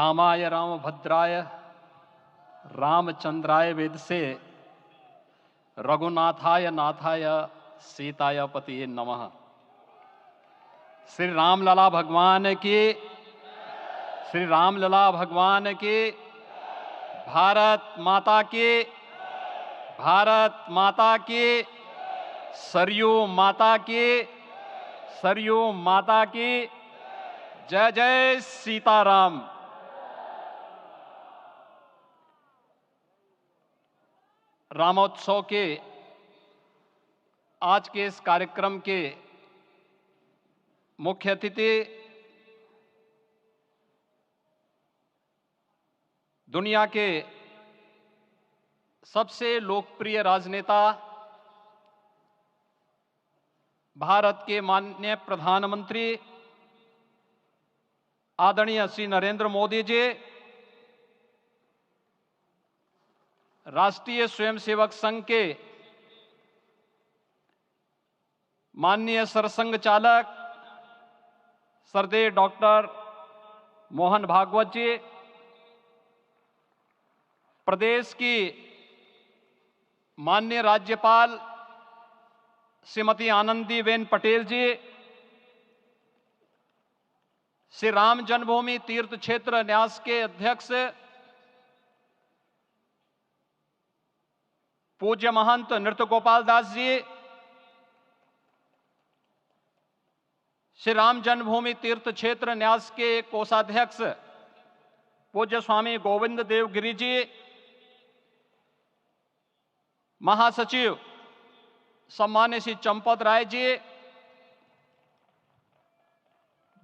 रामाय रामभद्राय रामचंद्राय वेदसे रघुनाथाय नाथाय सीताय पतिये नमः। श्री रामलला भगवान की, श्री रामलला भगवान की, भारत माता की, भारत माता की, सरयू माता की, सरयू माता की। जय जय सीताराम। रामोत्सव के आज के इस कार्यक्रम के मुख्य अतिथि दुनिया के सबसे लोकप्रिय राजनेता भारत के माननीय प्रधानमंत्री आदरणीय श्री नरेंद्र मोदी जी, राष्ट्रीय स्वयंसेवक संघ के माननीय सरसंघ चालक श्रद्धेय डॉक्टर मोहन भागवत जी, प्रदेश की माननीय राज्यपाल श्रीमती आनंदीबेन पटेल जी, श्री राम जन्मभूमि तीर्थ क्षेत्र न्यास के अध्यक्ष पूज्य महंत नृत्य गोपाल दास जी, श्री राम जन्मभूमि तीर्थ क्षेत्र न्यास के कोषाध्यक्ष पूज्य स्वामी गोविंद देव गिरि जी, महासचिव सम्मान्य श्री चंपत राय जी,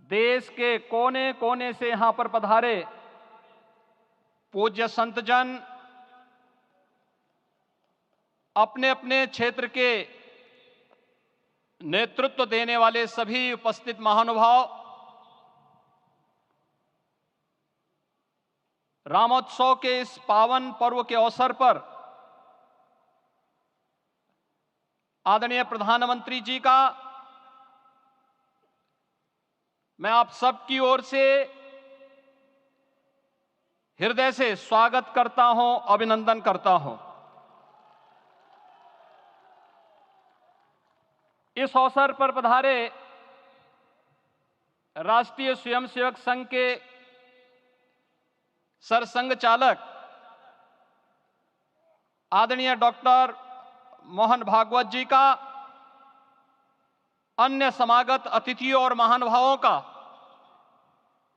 देश के कोने कोने से यहां पर पधारे पूज्य संतजन, अपने अपने क्षेत्र के नेतृत्व देने वाले सभी उपस्थित महानुभाव, रामोत्सव के इस पावन पर्व के अवसर पर आदरणीय प्रधानमंत्री जी का मैं आप सबकी ओर से हृदय से स्वागत करता हूं, अभिनंदन करता हूं। इस अवसर पर पधारे राष्ट्रीय स्वयंसेवक संघ के सरसंघ चालक आदरणीय डॉक्टर मोहन भागवत जी का, अन्य समागत अतिथियों और महानुभावों का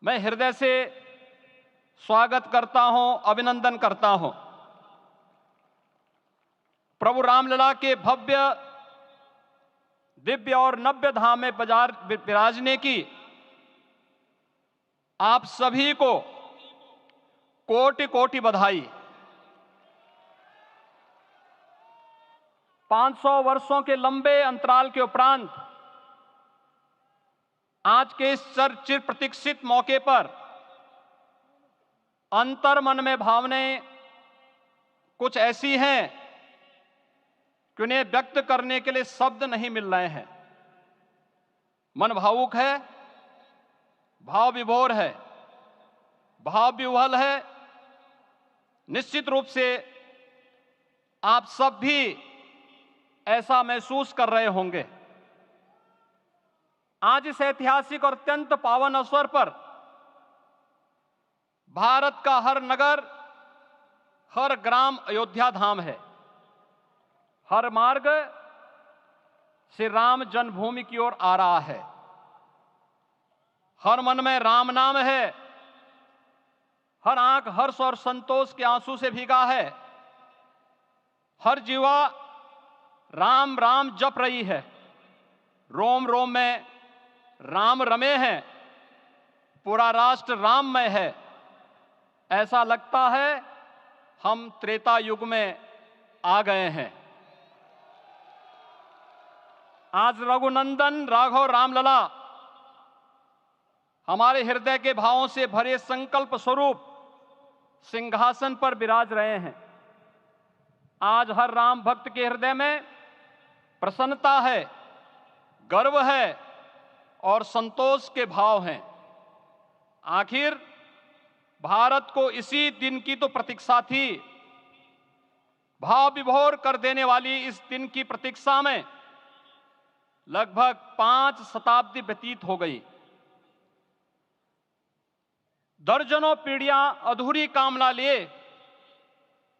मैं हृदय से स्वागत करता हूं, अभिनंदन करता हूं। प्रभु रामलला के भव्य दिव्य और नव्य धाम में विराजने की आप सभी को कोटि कोटि बधाई। 500 वर्षों के लंबे अंतराल के उपरांत आज के इस चिर प्रतीक्षित मौके पर अंतर मन में भावनाएं कुछ ऐसी हैं कि उन्हें व्यक्त करने के लिए शब्द नहीं मिल रहे हैं। मन भावुक है, भाव विभोर है, भाव विह्वल है। निश्चित रूप से आप सब भी ऐसा महसूस कर रहे होंगे। आज इस ऐतिहासिक और अत्यंत पावन अवसर पर भारत का हर नगर, हर ग्राम अयोध्या धाम है। हर मार्ग श्री राम जन्मभूमि की ओर आ रहा है। हर मन में राम नाम है, हर आंख हर्ष और संतोष के आंसू से भीगा है। हर जीवा राम राम जप रही है, रोम रोम में राम रमे हैं, पूरा राष्ट्र राममय है। ऐसा लगता है हम त्रेता युग में आ गए हैं। आज रघुनंदन राघव रामलला हमारे हृदय के भावों से भरे संकल्प स्वरूप सिंहासन पर विराज रहे हैं। आज हर राम भक्त के हृदय में प्रसन्नता है, गर्व है और संतोष के भाव हैं। आखिर भारत को इसी दिन की तो प्रतीक्षा थी। भाव विभोर कर देने वाली इस दिन की प्रतीक्षा में लगभग 5 शताब्दी व्यतीत हो गई। दर्जनों पीढ़ियां अधूरी कामना लिए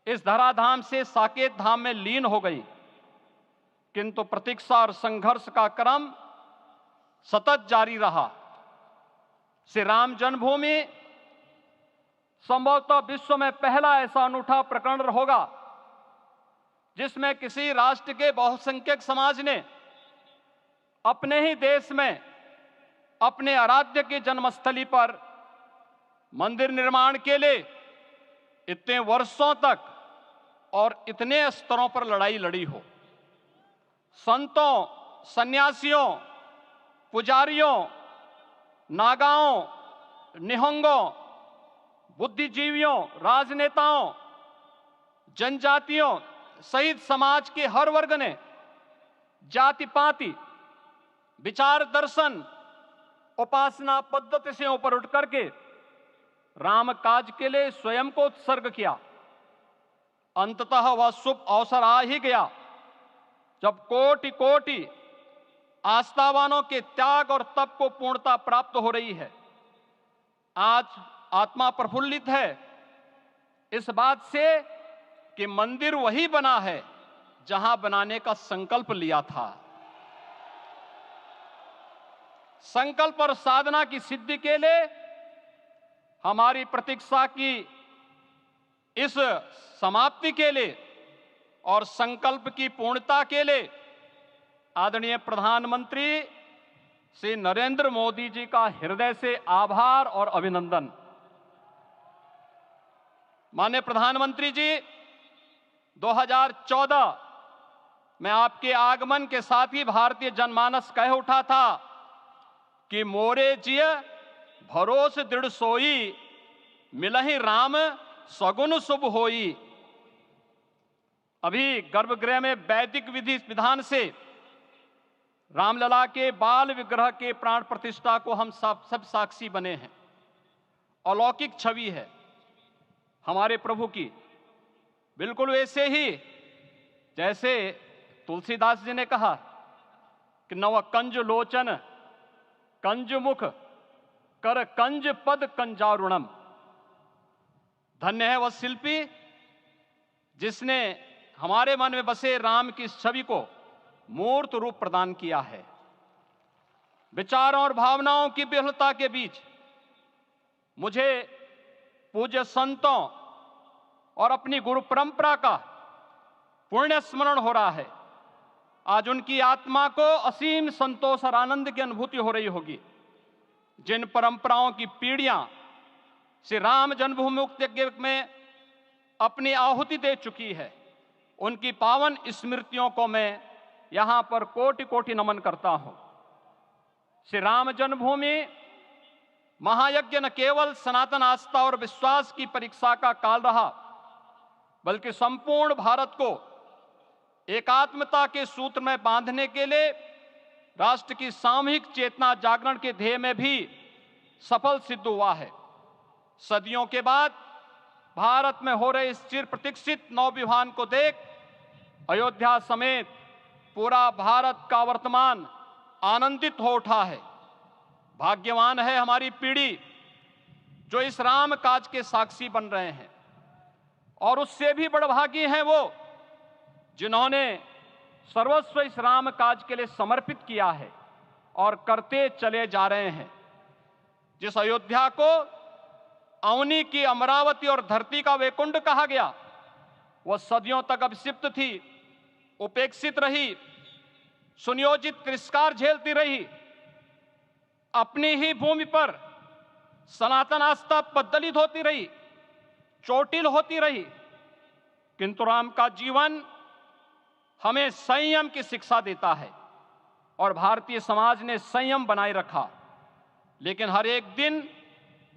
इस धराधाम से साकेत धाम में लीन हो गई, किंतु प्रतीक्षा और संघर्ष का क्रम सतत जारी रहा। श्री राम जन्मभूमि संभवतः विश्व में पहला ऐसा अनूठा प्रकरण होगा जिसमें किसी राष्ट्र के बहुसंख्यक समाज ने अपने ही देश में अपने आराध्य की जन्मस्थली पर मंदिर निर्माण के लिए इतने वर्षों तक और इतने स्तरों पर लड़ाई लड़ी हो। संतों, सन्यासियों, पुजारियों, नागाओं, निहंगों, बुद्धिजीवियों, राजनेताओं, जनजातियों सहित समाज के हर वर्ग ने जाति पाति, विचार दर्शन, उपासना पद्धति से ऊपर उठ करके राम काज के लिए स्वयं को उत्सर्ग किया। अंततः वह शुभ अवसर आ ही गया जब कोटि कोटि आस्थावानों के त्याग और तप को पूर्णता प्राप्त हो रही है। आज आत्मा प्रफुल्लित है इस बात से कि मंदिर वही बना है जहां बनाने का संकल्प लिया था। संकल्प और साधना की सिद्धि के लिए हमारी प्रतीक्षा की इस समाप्ति के लिए और संकल्प की पूर्णता के लिए आदरणीय प्रधानमंत्री श्री नरेंद्र मोदी जी का हृदय से आभार और अभिनंदन। माननीय प्रधानमंत्री जी, 2014 में आपके आगमन के साथ ही भारतीय जनमानस कह उठा था कि मोरे जिय भरोस दृढ़ सोई, मिलहि राम सगुन शुभ होई। अभी गर्भगृह में वैदिक विधि विधान से रामलला के बाल विग्रह के प्राण प्रतिष्ठा को हम सब साक्षी बने हैं। अलौकिक छवि है हमारे प्रभु की, बिल्कुल वैसे ही जैसे तुलसीदास जी ने कहा कि नव कंज लोचन कंज मुख कर कंज पद कंजारुणम। धन्य है वह शिल्पी जिसने हमारे मन में बसे राम की छवि को मूर्त रूप प्रदान किया है। विचारों और भावनाओं की विहलता के बीच मुझे पूज्य संतों और अपनी गुरु परंपरा का पुण्य स्मरण हो रहा है। आज उनकी आत्मा को असीम संतोष और आनंद की अनुभूति हो रही होगी। जिन परंपराओं की पीढ़ियां श्री राम जन्मभूमि मुक्ति यज्ञ में अपनी आहुति दे चुकी है, उनकी पावन स्मृतियों को मैं यहां पर कोटि कोटि नमन करता हूं। श्री राम जन्मभूमि महायज्ञ न केवल सनातन आस्था और विश्वास की परीक्षा का काल रहा, बल्कि संपूर्ण भारत को एकात्मता के सूत्र में बांधने के लिए राष्ट्र की सामूहिक चेतना जागरण के ध्येय में भी सफल सिद्ध हुआ है। सदियों के बाद भारत में हो रहे इस चिर प्रतीक्षित नवविवाह को देख अयोध्या समेत पूरा भारत का वर्तमान आनंदित हो उठा है। भाग्यवान है हमारी पीढ़ी जो इस राम काज के साक्षी बन रहे हैं, और उससे भी बड़भागी हैं वो जिन्होंने सर्वस्व इस राम काज के लिए समर्पित किया है और करते चले जा रहे हैं। जिस अयोध्या को अवनी की अमरावती और धरती का वैकुंठ कहा गया, वह सदियों तक अभिषिप्त थी, उपेक्षित रही, सुनियोजित तिरस्कार झेलती रही। अपनी ही भूमि पर सनातन आस्था पद्दलित होती रही, चोटिल होती रही, किंतु राम का जीवन हमें संयम की शिक्षा देता है और भारतीय समाज ने संयम बनाए रखा। लेकिन हर एक दिन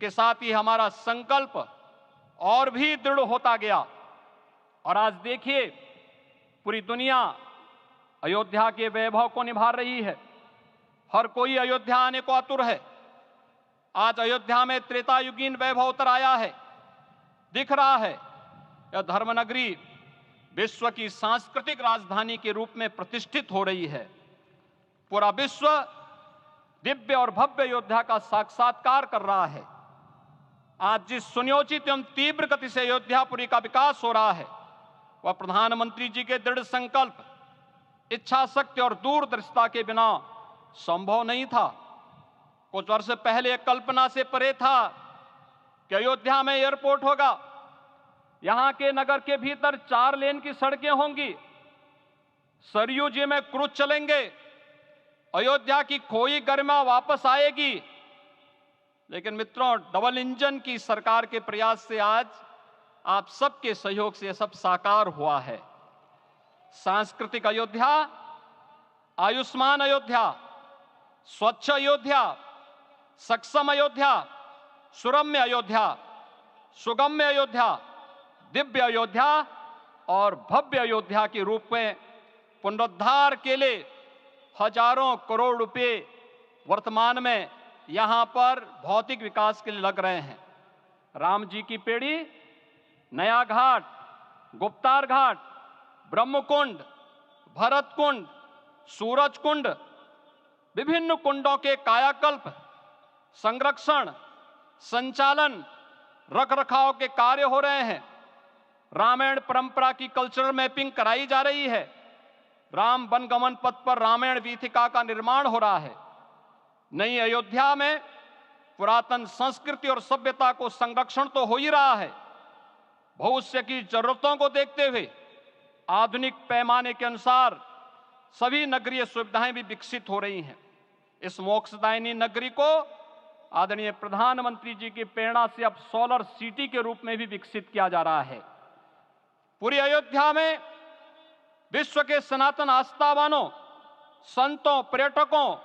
के साथ ही हमारा संकल्प और भी दृढ़ होता गया, और आज देखिए पूरी दुनिया अयोध्या के वैभव को निभा रही है। हर कोई अयोध्या आने को आतुर है। आज अयोध्या में त्रेतायुगीन वैभव उतर आया है। दिख रहा है यह धर्मनगरी विश्व की सांस्कृतिक राजधानी के रूप में प्रतिष्ठित हो रही है। पूरा विश्व दिव्य और भव्य अयोध्या का साक्षात्कार कर रहा है। आज जिस सुनियोजित एवं तीव्र गति से अयोध्यापुरी का विकास हो रहा है वह प्रधानमंत्री जी के दृढ़ संकल्प, इच्छा शक्ति और दूरदर्शिता के बिना संभव नहीं था। कुछ वर्ष पहले कल्पना से परे था कि अयोध्या में एयरपोर्ट होगा, यहां के नगर के भीतर 4 लेन की सड़कें होंगी, सरयू जी में क्रूज चलेंगे, अयोध्या की खोई गरिमा वापस आएगी। लेकिन मित्रों, डबल इंजन की सरकार के प्रयास से आज आप सबके सहयोग से यह सब साकार हुआ है। सांस्कृतिक अयोध्या, आयुष्मान अयोध्या, स्वच्छ अयोध्या, सक्षम अयोध्या, सुरम्य अयोध्या, सुगम्य अयोध्या, दिव्य अयोध्या और भव्य अयोध्या के रूप में पुनरुद्धार के लिए हजारों करोड़ रुपए वर्तमान में यहां पर भौतिक विकास के लिए लग रहे हैं। राम जी की पेड़ी, नया घाट, गुप्तार घाट, ब्रह्मकुंड, भरत कुंड, सूरज कुंड, विभिन्न कुंडों के कायाकल्प, संरक्षण, संचालन, रखरखाव के कार्य हो रहे हैं। रामायण परंपरा की कल्चरल मैपिंग कराई जा रही है। राम वनगमन पथ पर रामायण वीथिका का निर्माण हो रहा है। नई अयोध्या में पुरातन संस्कृति और सभ्यता को संरक्षण तो हो ही रहा है, भविष्य की जरूरतों को देखते हुए आधुनिक पैमाने के अनुसार सभी नगरीय सुविधाएं भी विकसित हो रही हैं। इस मोक्षदायिनी नगरी को आदरणीय प्रधानमंत्री जी की प्रेरणा से अब सोलर सिटी के रूप में भी विकसित किया जा रहा है। पूरी अयोध्या में विश्व के सनातन आस्थावानों, संतों, पर्यटकों,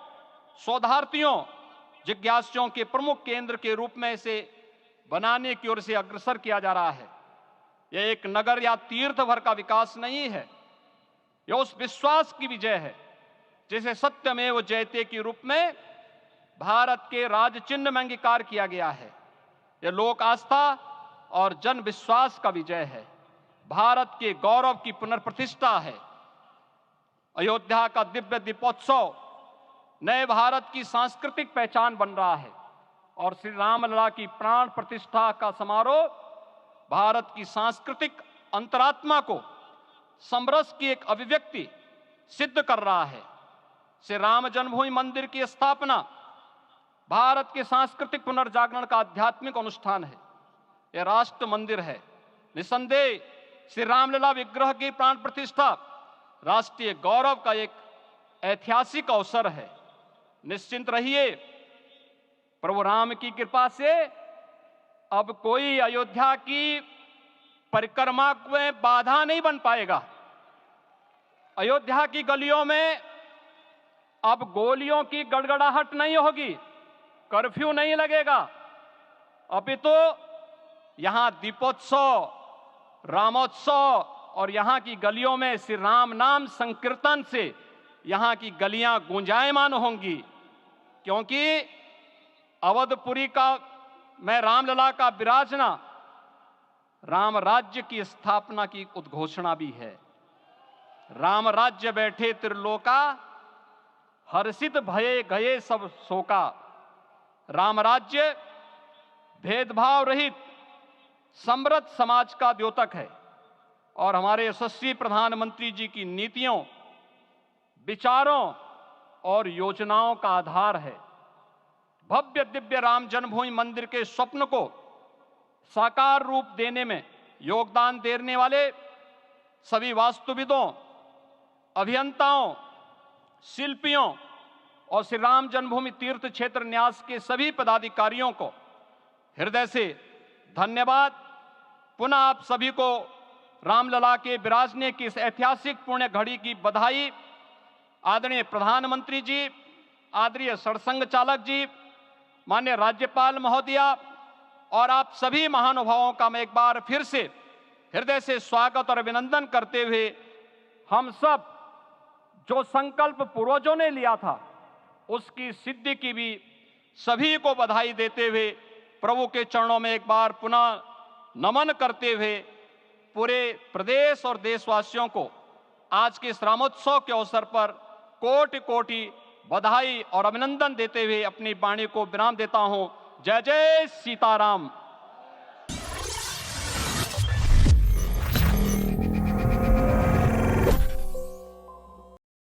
शोधार्थियों, जिज्ञासुओं के प्रमुख केंद्र के रूप में इसे बनाने की ओर से अग्रसर किया जा रहा है। यह एक नगर या तीर्थ भर का विकास नहीं है, यह उस विश्वास की विजय है जिसे सत्यमेव जयते के रूप में भारत के राज चिन्ह में अंगीकार किया गया है। यह लोक आस्था और जन विश्वास का विजय है, भारत के गौरव की पुनर्प्रतिष्ठा है। अयोध्या का दिव्य दीपोत्सव नए भारत की सांस्कृतिक पहचान बन रहा है और श्री रामलला की प्राण प्रतिष्ठा का समारोह भारत की सांस्कृतिक अंतरात्मा को समरस की एक अभिव्यक्ति सिद्ध कर रहा है। श्री राम जन्मभूमि मंदिर की स्थापना भारत के सांस्कृतिक पुनर्जागरण का आध्यात्मिक अनुष्ठान है। यह राष्ट्र मंदिर है। निसंदेह श्री रामलला विग्रह की प्राण प्रतिष्ठा राष्ट्रीय गौरव का एक ऐतिहासिक अवसर है। निश्चिंत रहिए, प्रभु राम की कृपा से अब कोई अयोध्या की परिक्रमा में बाधा नहीं बन पाएगा। अयोध्या की गलियों में अब गोलियों की गड़गड़ाहट नहीं होगी, कर्फ्यू नहीं लगेगा। अपितु यहां दीपोत्सव, रामोत्सव और यहां की गलियों में श्री राम नाम संकीर्तन से यहां की गलियां गुंजायमान होंगी, क्योंकि अवधपुरी का मैं रामलला का विराजना राम राज्य की स्थापना की उद्घोषणा भी है। राम राज्य बैठे त्रिलोका, हर्षित भये गए सब शोका। राम राज्य भेदभाव रहित समृद्ध समाज का द्योतक है और हमारे यशस्वी प्रधानमंत्री जी की नीतियों, विचारों और योजनाओं का आधार है। भव्य दिव्य राम जन्मभूमि मंदिर के स्वप्न को साकार रूप देने में योगदान देने वाले सभी वास्तुविदों, अभियंताओं, शिल्पियों और श्री राम जन्मभूमि तीर्थ क्षेत्र न्यास के सभी पदाधिकारियों को हृदय से धन्यवाद। पुनः आप सभी को रामलला के विराजने की इस ऐतिहासिक पुण्य घड़ी की बधाई। आदरणीय प्रधानमंत्री जी, आदरणीय सरसंघ चालक जी, माननीय राज्यपाल महोदया और आप सभी महानुभावों का मैं एक बार फिर से हृदय से स्वागत और अभिनंदन करते हुए हम सब जो संकल्प पूर्वजों ने लिया था उसकी सिद्धि की भी सभी को बधाई देते हुए प्रभु के चरणों में एक बार पुनः नमन करते हुए पूरे प्रदेश और देशवासियों को आज के इस रामोत्सव के अवसर पर कोटि कोटि बधाई और अभिनंदन देते हुए अपनी वाणी को विराम देता हूं। जय जय सीताराम।